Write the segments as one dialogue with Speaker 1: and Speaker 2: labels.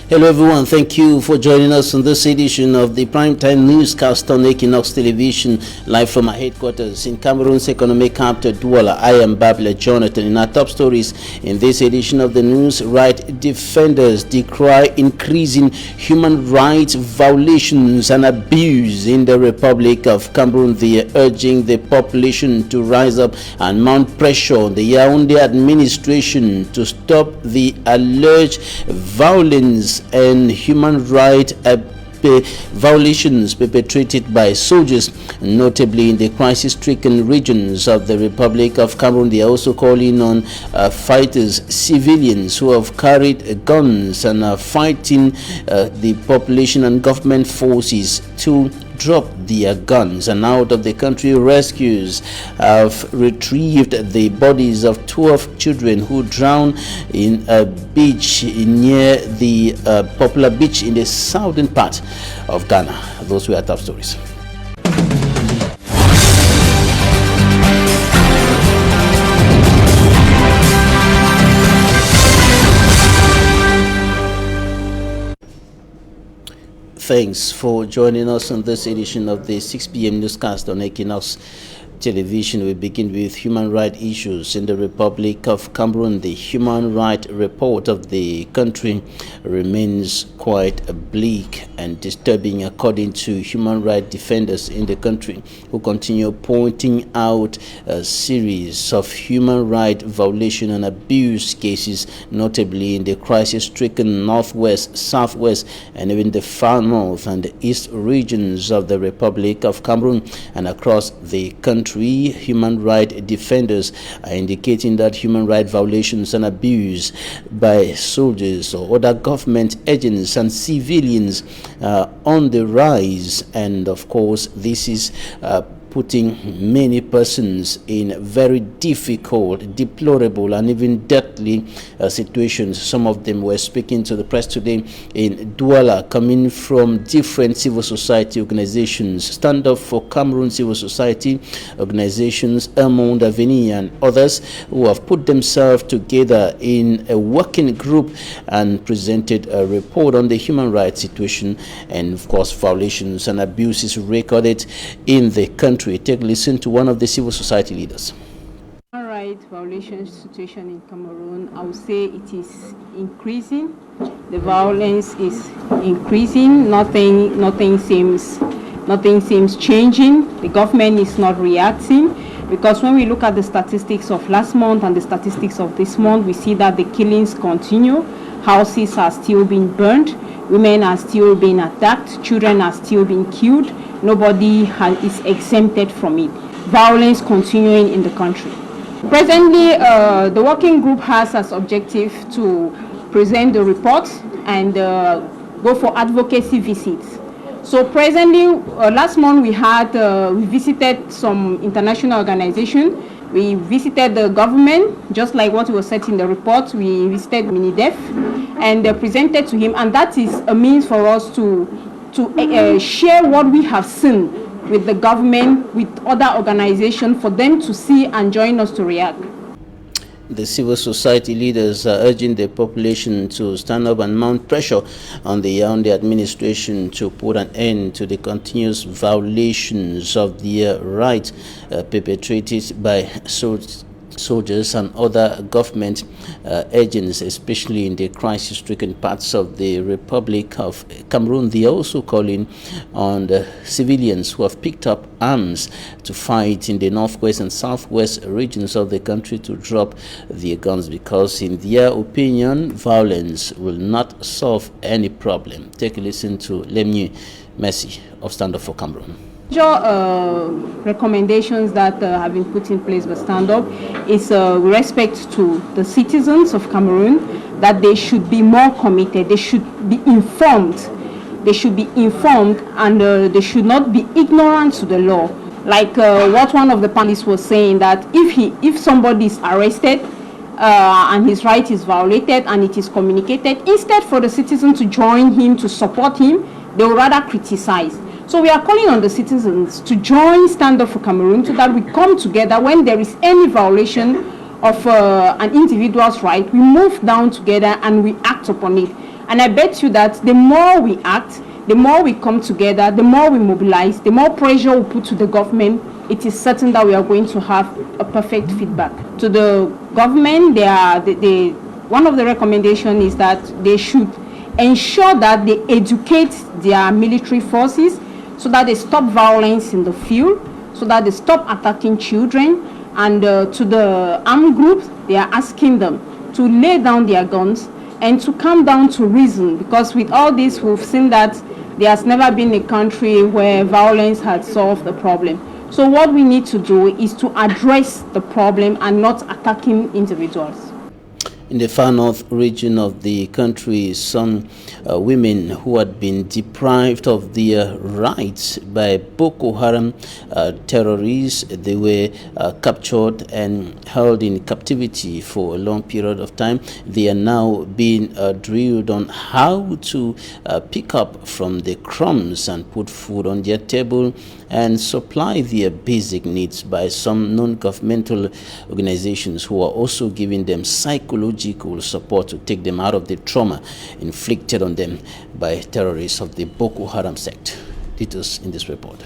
Speaker 1: Hello everyone, thank you for joining us on this edition of the Primetime Newscast on Equinoxe Television, live from our headquarters in Cameroon's economic capital, Douala. I am Babla Jonathan. In our top stories in this edition of the news, right defenders decry increasing human rights violations and abuse in the Republic of Cameroon. They are urging the population to rise up and mount pressure on the Yaoundé administration to stop the alleged violence and human rights violations perpetrated by soldiers, notably in the crisis-stricken regions of the Republic of Cameroon. They are also calling on fighters, civilians who have carried guns and are fighting the population and government forces to drop their guns. And out of the country, rescues have retrieved the bodies of 12 children who drowned in a beach near the popular beach in the southern part of Ghana. Those were our top stories. Thanks for joining us on this edition of the 6 p.m. newscast on Equinoxe Television. We begin with human rights issues in the Republic of Cameroon. The human rights report of the country remains quite bleak and disturbing, according to human rights defenders in the country, who continue pointing out a series of human rights violation and abuse cases, notably in the crisis-stricken northwest, southwest, and even the far north and the east regions of the Republic of Cameroon and across the country. Human rights defenders are indicating that human rights violations and abuse by soldiers or other government agents and civilians are on the rise, and of course this is putting many persons in very difficult, deplorable, and even deadly situations. Some of them were speaking to the press today in Douala, coming from different civil society organizations, Stand Up for Cameroon civil society organizations, El Monde Avenir, and others, who have put themselves together in a working group and presented a report on the human rights situation and, of course, violations and abuses recorded in the country. Take a listen to one of the civil society leaders.
Speaker 2: Human rights violation situation in Cameroon, I would say it is increasing. The violence is increasing. Nothing seems changing. The government is not reacting, because when we look at the statistics of last month and the statistics of this month, we see that the killings continue. Houses are still being burned. Women are still being attacked. Children are still being killed. Nobody is exempted from it. Violence continuing in the country. Presently, the working group has as objective to present the report and go for advocacy visits. So presently, last month we visited some international organization. We visited the government, just like what was said in the report. We visited MINIDEF and presented to him, and that is a means for us to share what we have seen with the government, with other organizations, for them to see and join us to react.
Speaker 1: The civil society leaders are urging the population to stand up and mount pressure on the Yaoundé administration to put an end to the continuous violations of their rights perpetrated by soldiers and other government agents, especially in the crisis-stricken parts of the Republic of Cameroon. They are also calling on the civilians who have picked up arms to fight in the northwest and southwest regions of the country to drop their guns, because in their opinion, violence will not solve any problem. Take a listen to Lemnu Messi of Stand Up for Cameroon.
Speaker 2: Major recommendations that have been put in place by Stand Up is respect to the citizens of Cameroon, that they should be more committed, they should be informed, and they should not be ignorant to the law. Like what one of the panelists was saying, that if somebody is arrested and his right is violated and it is communicated, instead for the citizen to join him, to support him, they will rather criticize. So we are calling on the citizens to join Stand Up for Cameroon, so that we come together when there is any violation of an individual's right. We move down together and we act upon it. And I bet you that the more we act, the more we come together, the more we mobilize, the more pressure we put to the government, it is certain that we are going to have a perfect feedback. To the government, one of the recommendations is that they should ensure that they educate their military forces so that they stop violence in the field, so that they stop attacking children. And to the armed groups, they are asking them to lay down their guns and to come down to reason, because with all this, we've seen that there has never been a country where violence had solved the problem. So what we need to do is to address the problem and not attacking individuals.
Speaker 1: In the far north region of the country, some women who had been deprived of their rights by Boko Haram terrorists, they were captured and held in captivity for a long period of time. They are now being drilled on how to pick up from the crumbs and put food on their table and supply their basic needs by some non-governmental organizations who are also giving them psychological support to take them out of the trauma inflicted on them by terrorists of the Boko Haram sect. Details in this report.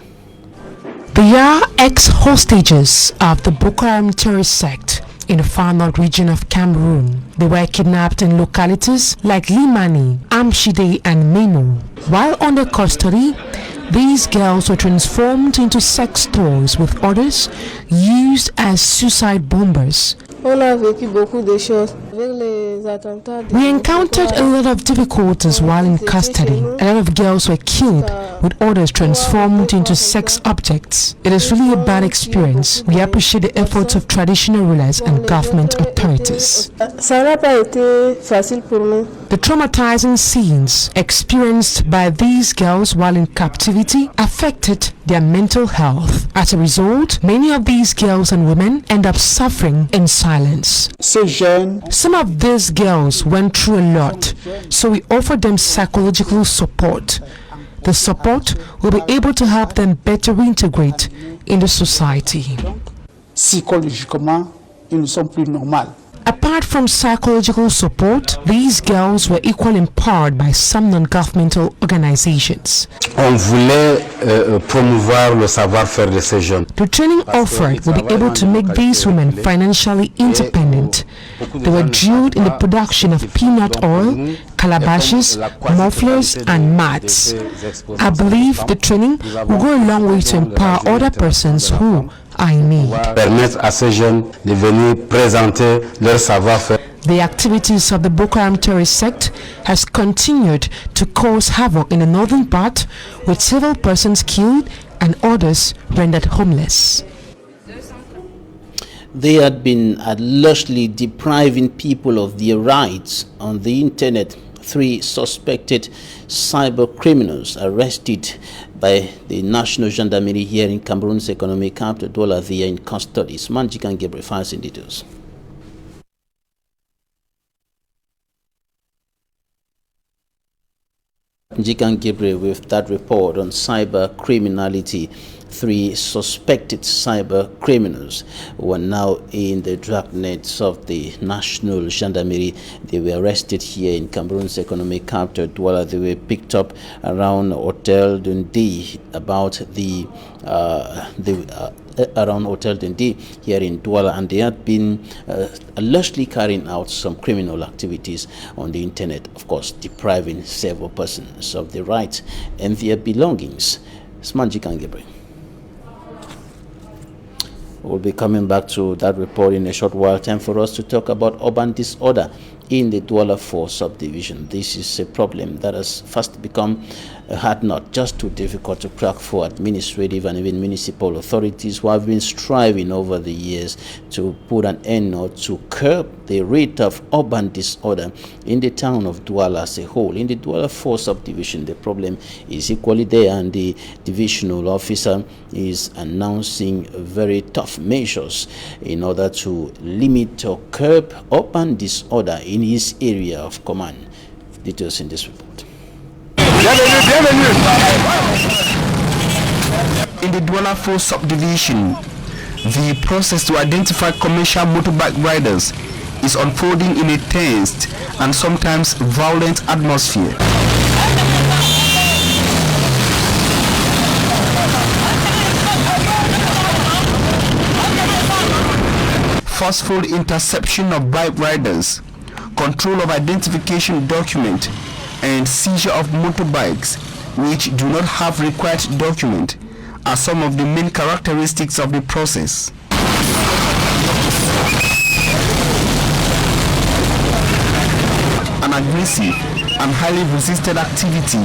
Speaker 3: They are ex-hostages of the Boko Haram terrorist sect in the far north region of Cameroon. They were kidnapped in localities like Limani, Amshide and Meno. While under custody, these girls were transformed into sex toys, with others used as suicide bombers. We encountered a lot of difficulties while in custody. A lot of girls were killed, with others transformed into sex objects. It is really a bad experience. We appreciate the efforts of traditional rulers and government authorities. The traumatizing scenes experienced by these girls while in captivity affected their mental health. As a result, many of these girls and women end up suffering in silence. Some of these girls went through a lot, so we offered them psychological support. The support will be able to help them better reintegrate in the society.
Speaker 4: Psychologiquement, ils ne sont plus normaux.
Speaker 3: Apart from psychological support, these girls were equally empowered by some non-governmental organizations.
Speaker 5: On voulait promouvoir le savoir-faire de ces jeunes.
Speaker 3: The training offered will be able to make these women financially independent. They were drilled in the production of peanut oil, calabashes, mufflers, and mats. I believe the training will go a long way to empower other persons who are in need.
Speaker 5: Permettre à ces jeunes de venir présenter leur savoir-faire.
Speaker 3: The activities of the Boko Haram terrorist sect has continued to cause havoc in the northern part, with several persons killed and others rendered homeless.
Speaker 1: They had been allegedly depriving people of their rights on the internet. 3 suspected cyber criminals arrested by the National Gendarmerie here in Cameroon's economic capital, Douala. They are in custody. Manjikan Gabriel files in details. Manjikan Gabriel with that report on cyber criminality. 3 suspected cyber criminals who are now in the dragnets of the National Gendarmerie. They were arrested here in Cameroon's economic capital, Douala. They were picked up around Hotel Dundee, around Hotel Dundee here in Douala, and they had been allegedly carrying out some criminal activities on the internet, of course, depriving several persons of their rights and their belongings. Smanjikan Gabriel. We'll be coming back to that report in a short while. Time for us to talk about urban disorder in the Douala 4 subdivision. This is a problem that has fast become a hard nut, just too difficult to crack for administrative and even municipal authorities who have been striving over the years to put an end or to curb the rate of urban disorder in the town of Douala as a whole. In the Douala 4 subdivision, the problem is equally there, and the divisional officer is announcing very tough measures in order to limit or curb urban disorder in his area of command. Details in this report.
Speaker 6: In the Douala 4 subdivision, the process to identify commercial motorbike riders is unfolding in a tense and sometimes violent atmosphere. Forceful interception of bike riders, control of identification document, and seizure of motorbikes which do not have required document are some of the main characteristics of the process. An aggressive and highly resisted activity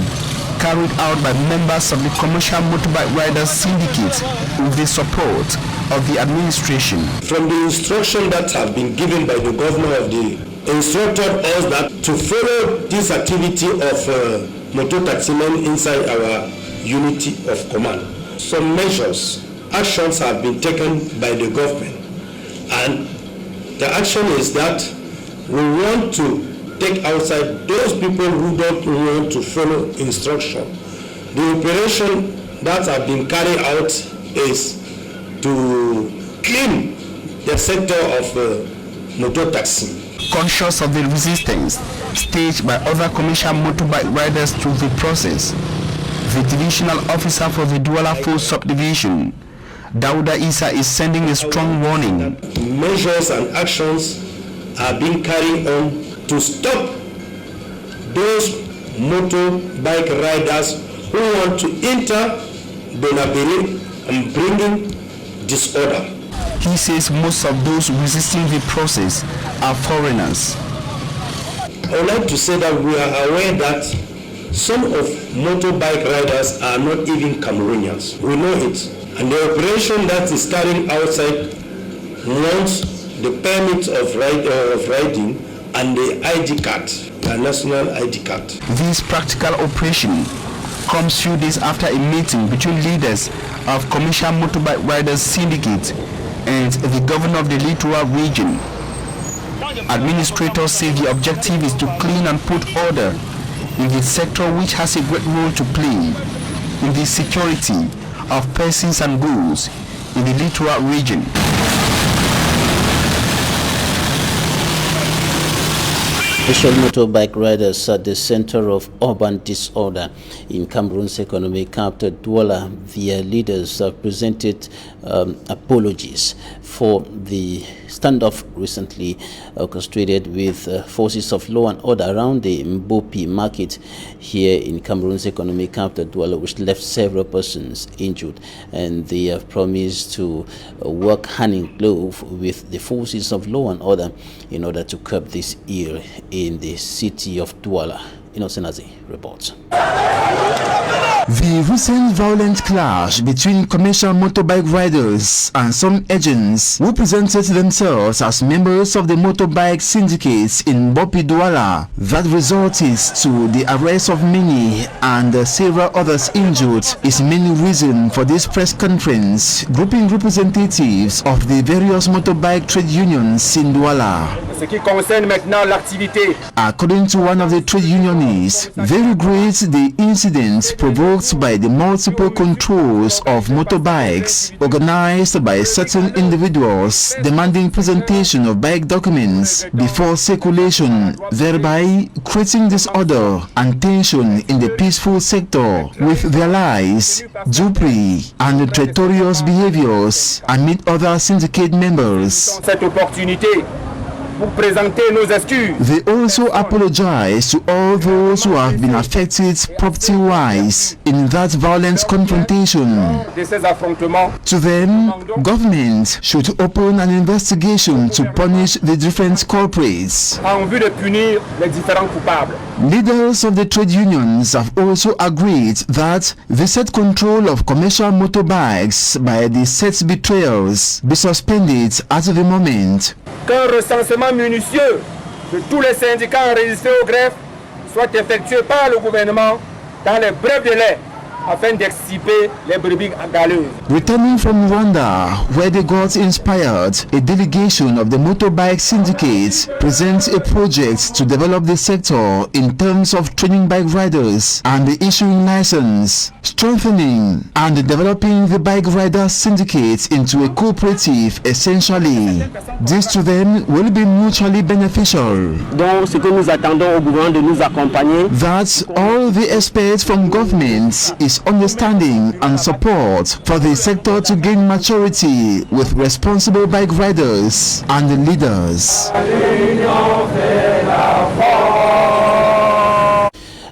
Speaker 6: carried out by members of the Commercial Motorbike Riders Syndicate with the support of the administration.
Speaker 7: From the instruction that have been given by the governor of the instructed us that to follow this activity of motor taximen inside our unity of command. Some measures, actions have been taken by the government, and the action is that we want to take outside those people who don't want to follow instruction. The operation that have been carried out is to clean the sector of motor taxi.
Speaker 6: Conscious of the resistance staged by other commercial motorbike riders to the process, the divisional officer for the Douala 4 subdivision, Dauda Isa, is sending a strong warning.
Speaker 7: Measures and actions are being carried on to stop those motorbike riders who want to enter Bonabere and bringing disorder.
Speaker 6: He says most of those resisting the process are foreigners.
Speaker 7: I would like to say that we are aware that some of motorbike riders are not even Cameroonians. We know it. And the operation that is carried outside wants the permit of riding and the ID card, the national ID card.
Speaker 6: This practical operation comes few days after a meeting between leaders of Commercial Motorbike Riders Syndicate and the governor of the Littoral region. Administrators say the objective is to clean and put order in the sector, which has a great role to play in the security of persons and goods in the Littoral region.
Speaker 1: Special motorbike riders at the center of urban disorder in Cameroon's economic capital, Douala. Their leaders have presented apologies for the standoff recently orchestrated with forces of law and order around the Mbopi market here in Cameroon's economic capital, Douala, which left several persons injured. And they have promised to work hand in glove with the forces of law and order in order to curb this ill in the city of Douala. Inosenazi reports.
Speaker 8: The recent violent clash between commercial motorbike riders and some agents who presented themselves as members of the motorbike syndicates in Bopi Douala that resulted to the arrest of many and several others injured is main reason for this press conference, grouping representatives of the various motorbike trade unions in Douala. According to one of the trade unionists, they regret the incident provoked by the multiple controls of motorbikes organized by certain individuals demanding presentation of bike documents before circulation, thereby creating disorder and tension in the peaceful sector with their lies, dupery and traitorous behaviors amid other syndicate members. They also apologize to all those who have been affected property-wise in that violent confrontation. To them, government should open an investigation to punish the different culprits. Leaders of the trade unions have also agreed that the set control of commercial motorbikes by the set betrayals be suspended at the moment.
Speaker 9: Qu'un recensement minutieux de tous les syndicats enregistrés au greffe soit effectué par le gouvernement dans les brefs délais afin d'extirper les brebis galeuses.
Speaker 8: Returning from Rwanda, where they got inspired, a delegation of the motorbike syndicate presents a project to develop the sector in terms of training bike riders and the issuing license, strengthening and developing the bike rider syndicate into a cooperative essentially. This to them will be mutually beneficial.
Speaker 9: Donc ce que nous attendons au gouvernement de nous accompagner.
Speaker 8: That all the experts from government is understanding and support for the sector to gain maturity with responsible bike riders and leaders.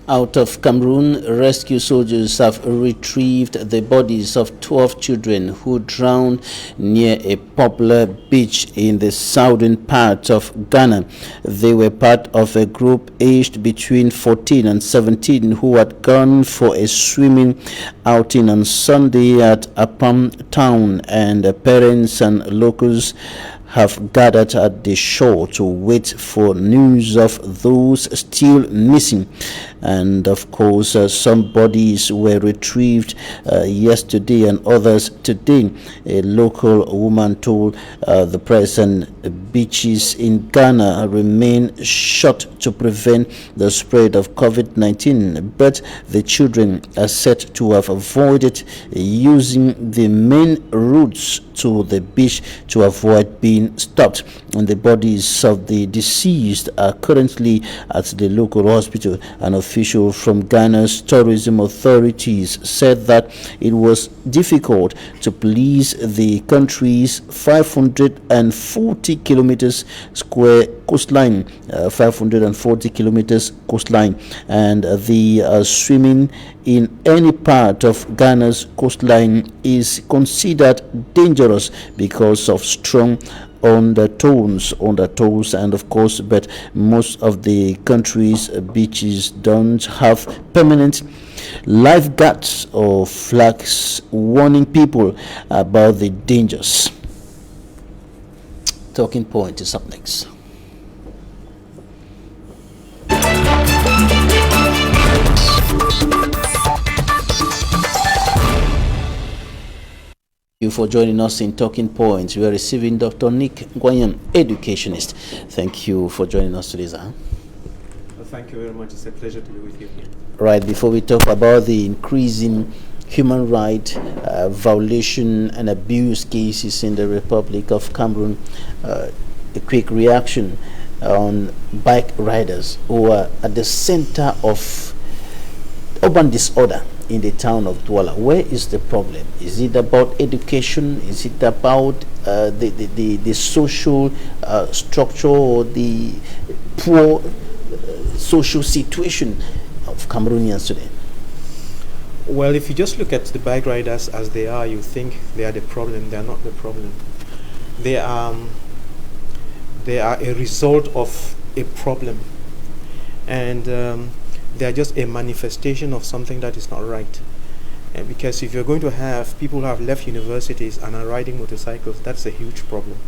Speaker 1: Out of Cameroon, rescue soldiers have retrieved the bodies of 12 children who drowned near a popular beach in the southern part of Ghana. They were part of a group aged between 14 and 17 who had gone for a swimming outing on Sunday at Apam town, and parents and locals have gathered at the shore to wait for news of those still missing. And of course, some bodies were retrieved yesterday and others today. A local woman told the press, and beaches in Ghana remain shut to prevent the spread of COVID-19, but the children are said to have avoided using the main routes to the beach to avoid being stopped. And the bodies of the deceased are currently at the local hospital. An official from Ghana's tourism authorities said that it was difficult to police the country's 540 kilometers square coastline, 540 kilometers coastline, and the swimming in any part of Ghana's coastline is considered dangerous because of strong undertows, and of course, but most of the country's beaches don't have permanent lifeguards or flags warning people about the dangers. Talking Point is up next. Thank you for joining us in Talking Points. We are receiving Dr. Nick Nguyen, educationist. Thank you for joining us today, sir.
Speaker 10: Well, thank you very much. It's a pleasure to be with you here.
Speaker 1: Right, before we talk about the increasing human rights violation and abuse cases in the Republic of Cameroon, a quick reaction on bike riders who are at the center of urban disorder in the town of Douala. Where is the problem? Is it about education? Is it about the social structure or the poor social situation of Cameroonians today?
Speaker 10: Well, if you just look at the bike riders as they are, you think they are the problem. They are not the problem. They are a result of a problem, and they are just a manifestation of something that is not right. Because if you're going to have people who have left universities and are riding motorcycles, that's a huge problem.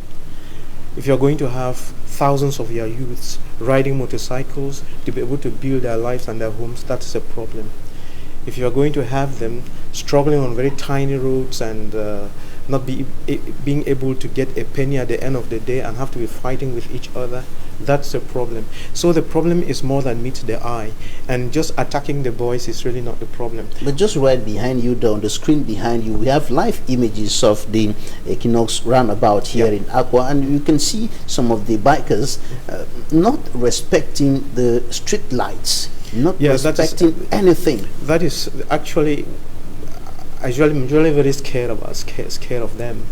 Speaker 10: If you're going to have thousands of your youths riding motorcycles to be able to build their lives and their homes, that's a problem. If you're going to have them struggling on very tiny roads and not being able to get a penny at the end of the day and have to be fighting with each other, that's a problem. So the problem is more than meets the eye, and just attacking the boys is really not the problem.
Speaker 1: But just right behind you, on the screen behind you, we have live images of the Equinoxe roundabout here in Aqua, and you can see some of the bikers not respecting the street lights, not respecting anything.
Speaker 10: That is actually, I'm really very scared of them.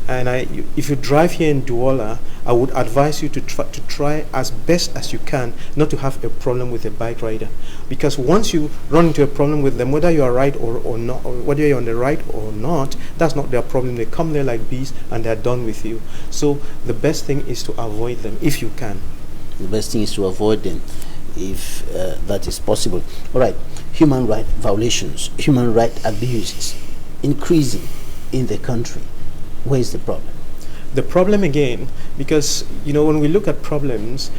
Speaker 10: And if you drive here in Douala, I would advise you to try as best as you can not to have a problem with a bike rider, because once you run into a problem with them, whether you are right or not, or whether you're on the right or not, that's not their problem. They come there like bees and they're done with you. So the best thing is to avoid them if you can.
Speaker 1: The best thing is to avoid them if that is possible. All right, human rights violations, human rights abuses increasing in the country. Where is the problem?
Speaker 10: The problem again, because when we look at problems,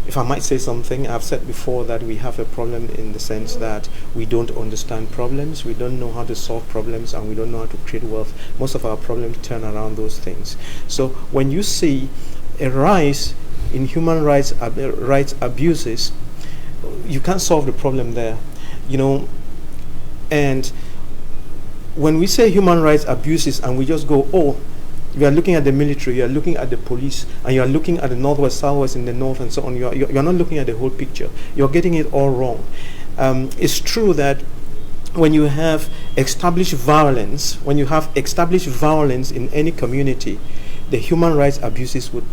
Speaker 10: if I might say something, I've said before that we have a problem in the sense that we don't understand problems, we don't know how to solve problems, and we don't know how to create wealth. Most of our problems turn around those things. So when you see a rise in human rights abuses, you can't solve the problem there, and when we say human rights abuses and we just go, oh, you are looking at the military, you are looking at the police, and you are looking at the northwest, southwest in the north and so on, you're not looking at the whole picture. You're getting it all wrong. It's true that when you have established violence, in any community, the human rights abuses would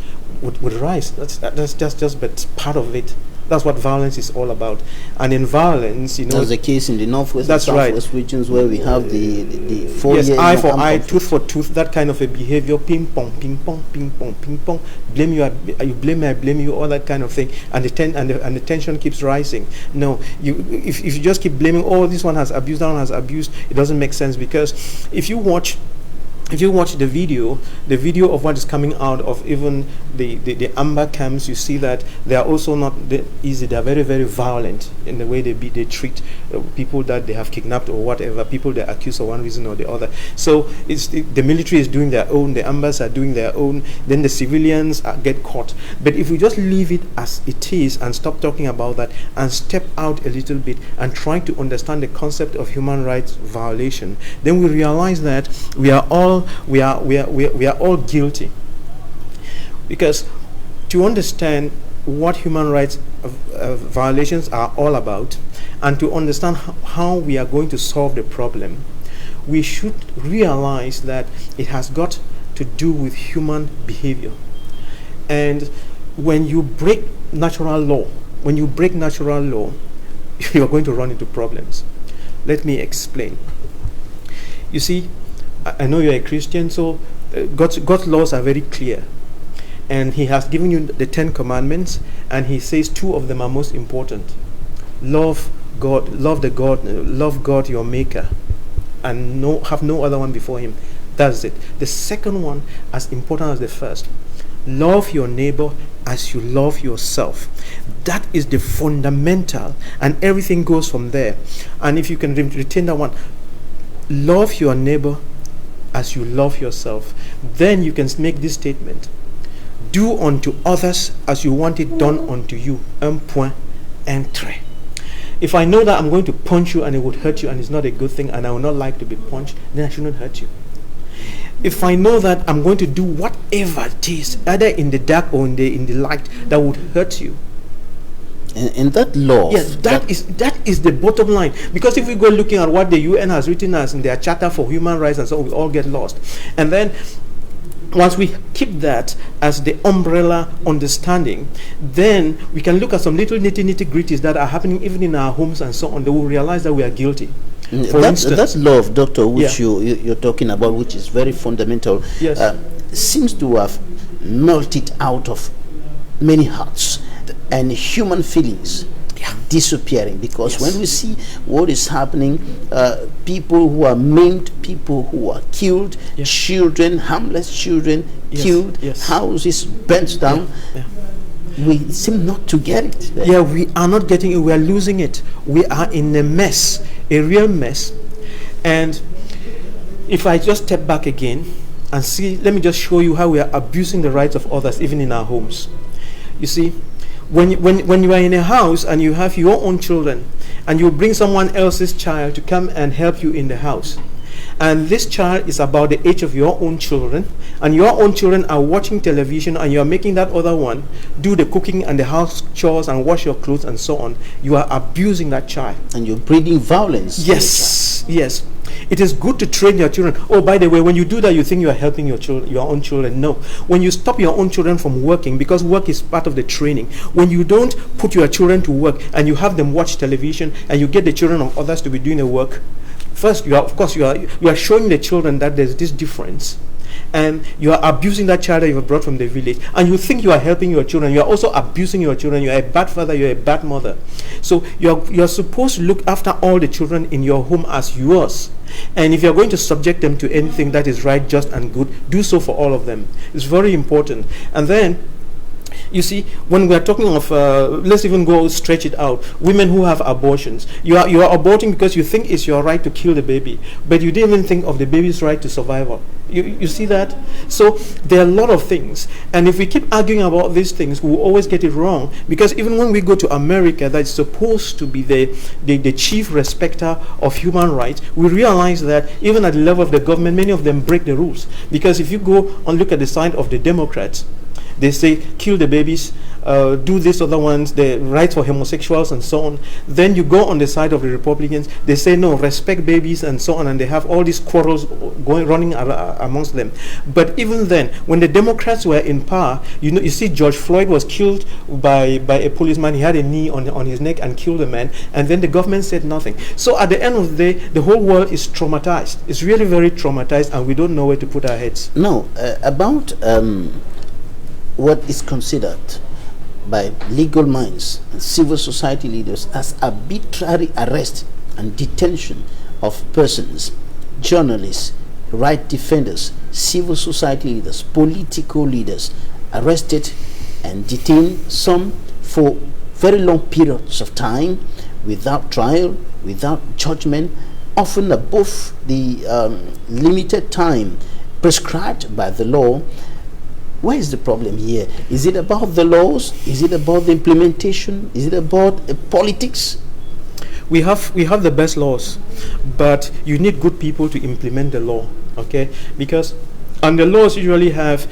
Speaker 10: rise. That's just but part of it. That's what violence is all about. And in violence,
Speaker 1: that's the case in the northwest
Speaker 10: and southwest
Speaker 1: regions where we have the 4 years
Speaker 10: eye for eye, tooth for tooth, that kind of a behavior, ping pong, ping pong, ping pong, ping pong, blame you, you blame me, I blame you, all that kind of thing, and the tension keeps rising. No, if you just keep blaming, oh, this one has abused, that one has abused, it doesn't make sense, because if you watch the video of what is coming out of even the amber camps, you see that they are also not easy. They are very, very violent in the way they treat people that they have kidnapped or whatever, people they accuse of one reason or the other. So the military is doing their own, the ambers are doing their own, then the civilians get caught. But if we just leave it as it is and stop talking about that and step out a little bit and try to understand the concept of human rights violation, then we realize that we are all guilty. Because to understand what human rights violations are all about, and to understand how we are going to solve the problem, we should realize that it has got to do with human behavior. And when you break natural law, you are going to run into problems. Let me explain. You see, I know you're a Christian, so God's laws are very clear. And He has given you the 10 commandments, and He says 2 of them are most important. Love God your Maker, and have no other one before Him. That's it. The second one, as important as the first, love your neighbor as you love yourself. That is the fundamental, and everything goes from there. And if you can retain that one, love your neighbor as you love yourself, then you can make this statement: do unto others as you want it done unto you. Un point, un trait. If I know that I'm going to punch you and it would hurt you and it's not a good thing and I would not like to be punched, then I shouldn't hurt you. If I know that I'm going to do whatever it is, either in the dark or in the light, that would hurt you,
Speaker 1: and that law,
Speaker 10: yes, that is the bottom line. Because if we go looking at what the UN has written as in their Charter for Human Rights and so on, we all get lost. And then once we keep that as the umbrella understanding, then we can look at some little nitty-gritties that are happening even in our homes and so on. They will realize that we are guilty. For instance,
Speaker 1: that law of doctor which you're talking about, which is very fundamental,
Speaker 10: yes,
Speaker 1: seems to have melted out of many hearts and human feelings disappearing, because yes, when we see what is happening, people who are maimed, people who are killed, yes, children, harmless children, yes, killed, yes, houses burnt down, we seem not to get it.
Speaker 10: Yeah, we are not getting it. We are losing it. We are in a mess, a real mess. And if I just step back again and see, let me just show you how we are abusing the rights of others, even in our homes. You see, when you are in a house and you have your own children, and you bring someone else's child to come and help you in the house, and this child is about the age of your own children, and your own children are watching television, and you are making that other one do the cooking and the house chores and wash your clothes and so on, you are abusing that child.
Speaker 1: And you're breeding violence.
Speaker 10: Yes, yes. It is good to train your children. Oh, by the way, when you do that, you think you are helping your children, your own children. No. When you stop your own children from working, because work is part of the training, when you don't put your children to work and you have them watch television and you get the children of others to be doing the work, first, you are showing the children that there's this difference, and you are abusing that child that you have brought from the village, and you think you are helping your children. You are also abusing your children. You are a bad father. You are a bad mother. So you are supposed to look after all the children in your home as yours, and if you are going to subject them to anything that is right, just, and good, do so for all of them. It's very important. And then You see, when we are talking of, let's even go stretch it out, women who have abortions, you are aborting because you think it's your right to kill the baby, but you didn't even think of the baby's right to survival. You see that? So there are a lot of things, and if we keep arguing about these things, we will always get it wrong, because even when we go to America, that's supposed to be the chief respecter of human rights, we realize that even at the level of the government, many of them break the rules. Because if you go and look at the side of the Democrats, they say kill the babies, do this other ones, the rights for homosexuals and so on. Then you go on the side of the Republicans, they say no, respect babies and so on, and they have all these quarrels running amongst them. But even then, when the Democrats were in power, you see George Floyd was killed by a policeman. He had a knee on his neck and killed a man, and then the government said nothing. So at the end of the day, the whole world is traumatized. It's really very traumatized, and we don't know where to put our heads.
Speaker 1: No, about what is considered by legal minds and civil society leaders as arbitrary arrest and detention of persons, journalists, right defenders, civil society leaders, political leaders, arrested and detained, some for very long periods of time, without trial, without judgment, often above the limited time prescribed by the law. Where is the problem here? Is it about the laws? Is it about the implementation? Is it about politics?
Speaker 10: We have the best laws, but you need good people to implement the law, okay? Because and the laws usually have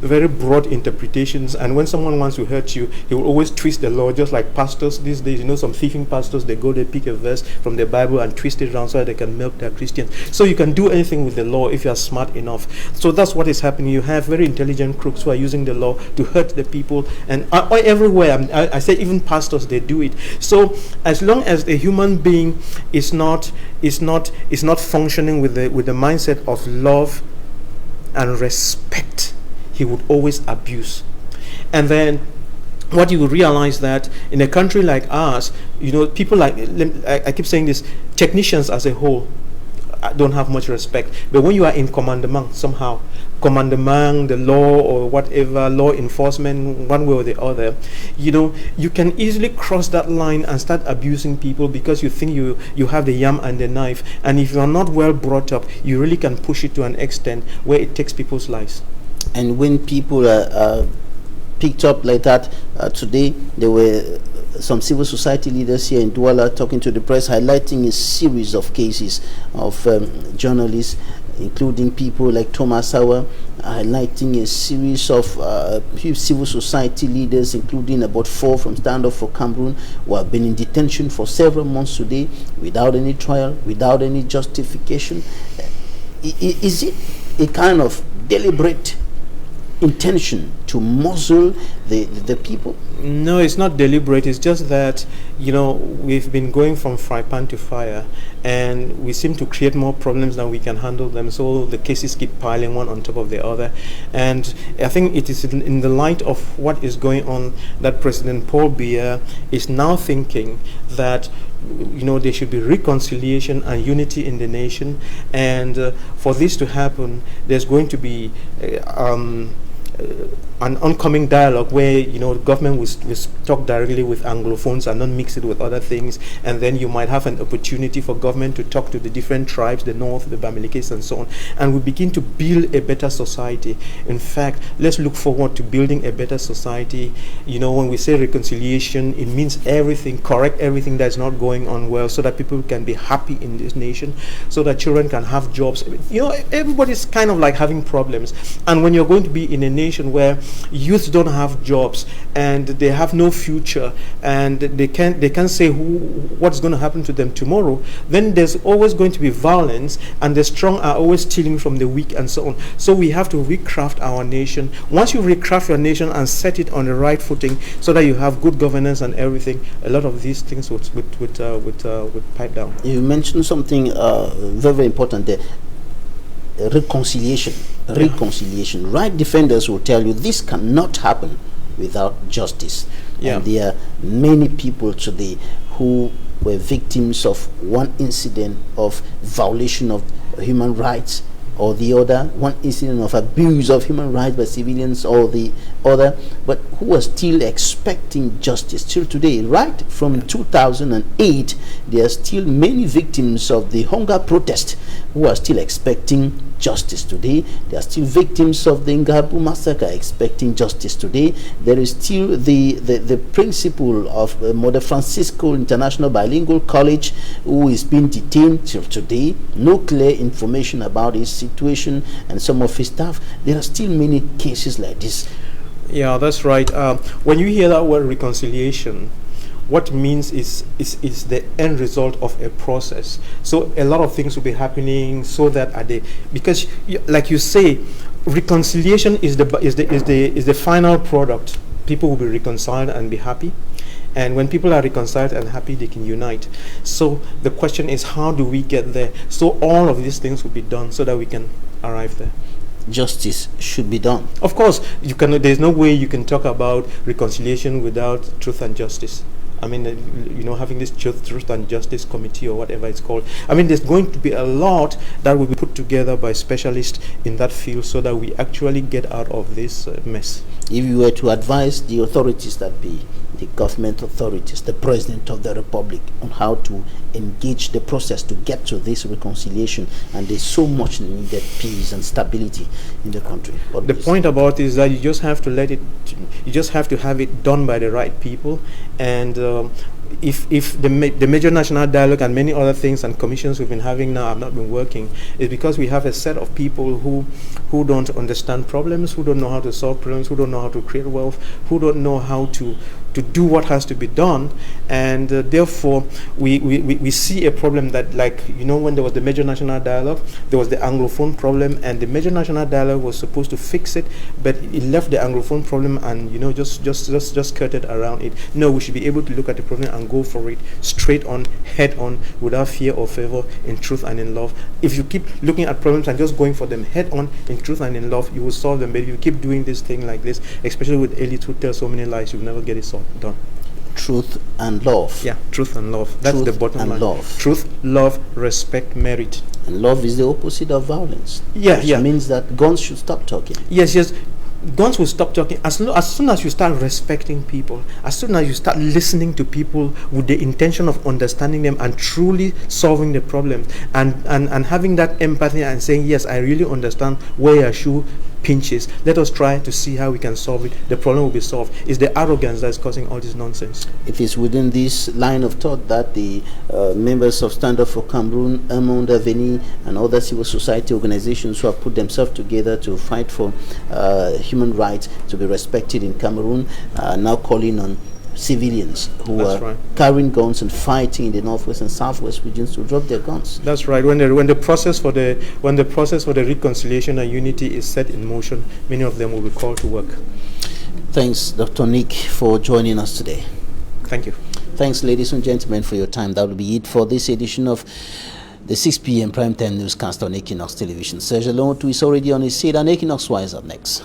Speaker 10: very broad interpretations, and when someone wants to hurt you, he will always twist the law, just like pastors these days. Some thieving pastors, they pick a verse from the Bible and twist it around so that they can milk their Christians. So you can do anything with the law if you are smart enough. So that's what is happening. You have very intelligent crooks who are using the law to hurt the people, and everywhere. I say even pastors, they do it. So as long as a human being is not functioning with the mindset of love and respect, he would always abuse. And then what you will realize that in a country like ours, people like, I keep saying this, technicians as a whole don't have much respect. But when you are in commandement somehow, the law or whatever, law enforcement, one way or the other, you can easily cross that line and start abusing people because you think you have the yam and the knife. And if you are not well brought up, you really can push it to an extent where it takes people's lives.
Speaker 1: And when people are picked up like that, today there were some civil society leaders here in Douala talking to the press, highlighting a series of cases of journalists, including people like Thomas Sauer, highlighting a series of civil society leaders, including about 4 from Stand Up for Cameroon, who have been in detention for several months today without any trial, without any justification. Is it a kind of deliberate intention to muzzle the people?
Speaker 10: No, it's not deliberate. It's just that we've been going from fry pan to fire, and we seem to create more problems than we can handle them, so the cases keep piling one on top of the other. And I think it is in the light of what is going on that President Paul Biya is now thinking that there should be reconciliation and unity in the nation, and for this to happen, there's going to be an oncoming dialogue where the government will talk directly with Anglophones and not mix it with other things, and then you might have an opportunity for government to talk to the different tribes, the North, the Bamilikes, and so on, and we begin to build a better society. In fact, let's look forward to building a better society. When we say reconciliation, it means everything, correct everything that's not going on well, so that people can be happy in this nation, so that children can have jobs. Everybody's kind of like having problems, and when you're going to be in a nation where youth don't have jobs and they have no future and they can't say what's going to happen to them tomorrow, then there's always going to be violence, and the strong are always stealing from the weak and so on. So we have to recraft our nation. Once you recraft your nation and set it on the right footing so that you have good governance and everything, a lot of these things would pipe down.
Speaker 1: You mentioned something very, very important there. Reconciliation. Right defenders will tell you this cannot happen without justice.
Speaker 10: Yeah.
Speaker 1: And there are many people today who were victims of one incident of violation of human rights or the other, one incident of abuse of human rights by civilians or the other, but who are still expecting justice till today. Right from 2008, there are still many victims of the hunger protest who are still expecting justice today. There are still victims of the Ngabu massacre expecting justice today. There is still the principal of Mother Francisco International Bilingual College who is being detained till today. No clear information about his situation and some of his staff. There are still many cases like this.
Speaker 10: Yeah, that's right. When you hear that word reconciliation, what it means is the end result of a process. So a lot of things will be happening so that because like you say, reconciliation is the final product. People will be reconciled and be happy. And when people are reconciled and happy, they can unite. So the question is, how do we get there? So all of these things will be done so that we can arrive there.
Speaker 1: Justice should be done.
Speaker 10: Of course, there's no way you can talk about reconciliation without truth and justice. I mean, having this truth and justice committee or whatever it's called. I mean, there's going to be a lot that will be put together by specialists in that field so that we actually get out of this mess.
Speaker 1: If you were to advise the authorities that be, the government authorities, the President of the Republic, on how to engage the process to get to this reconciliation, and there's so much needed peace and stability in the country.
Speaker 10: The point about it is that you just have to you just have to have it done by the right people, and if the major national dialogue and many other things and commissions we've been having now have not been working, it's because we have a set of people who don't understand problems, who don't know how to solve problems, who don't know how to create wealth, who don't know how to do what has to be done, and therefore we see a problem that, like, when there was the major national dialogue, there was the Anglophone problem, and the major national dialogue was supposed to fix it, but it left the Anglophone problem and just skirted around it. No, we should be able to look at the problem and go for it straight on, head on, without fear or favor, in truth and in love. If you keep looking at problems and just going for them head on, in truth and in love, you will solve them. But if you keep doing this thing like this, especially with elites who tell so many lies, you'll never get it solved. Done.
Speaker 1: Truth and love.
Speaker 10: Yeah, truth and love. That's
Speaker 1: truth
Speaker 10: the bottom
Speaker 1: and
Speaker 10: line.
Speaker 1: Love.
Speaker 10: Truth, love, respect, merit.
Speaker 1: And love is the opposite of violence.
Speaker 10: Yeah,
Speaker 1: which means that guns should stop talking.
Speaker 10: Yes. Guns will stop talking as soon as you start respecting people, as soon as you start listening to people with the intention of understanding them and truly solving the problem, and having that empathy and saying, yes, I really understand where your shoe pinches. Let us try to see how we can solve it. The problem will be solved. It's the arrogance that's causing all this nonsense.
Speaker 1: It is within this line of thought that the members of Stand Up for Cameroon, Amond Aveni, and other civil society organizations who have put themselves together to fight for human rights to be respected in Cameroon are now calling on civilians who are carrying guns and fighting in the northwest and southwest regions to drop their guns.
Speaker 10: That's right. When the process for the reconciliation and unity is set in motion, many of them will be called to work.
Speaker 1: Thanks, Dr. Nick, for joining us today.
Speaker 10: Thank you.
Speaker 1: Thanks, ladies and gentlemen, for your time. That will be it for this edition of the 6 p.m. primetime newscast on Equinoxe Television. Serge Alonto is already on his seat, and Equinoxe Wise up next.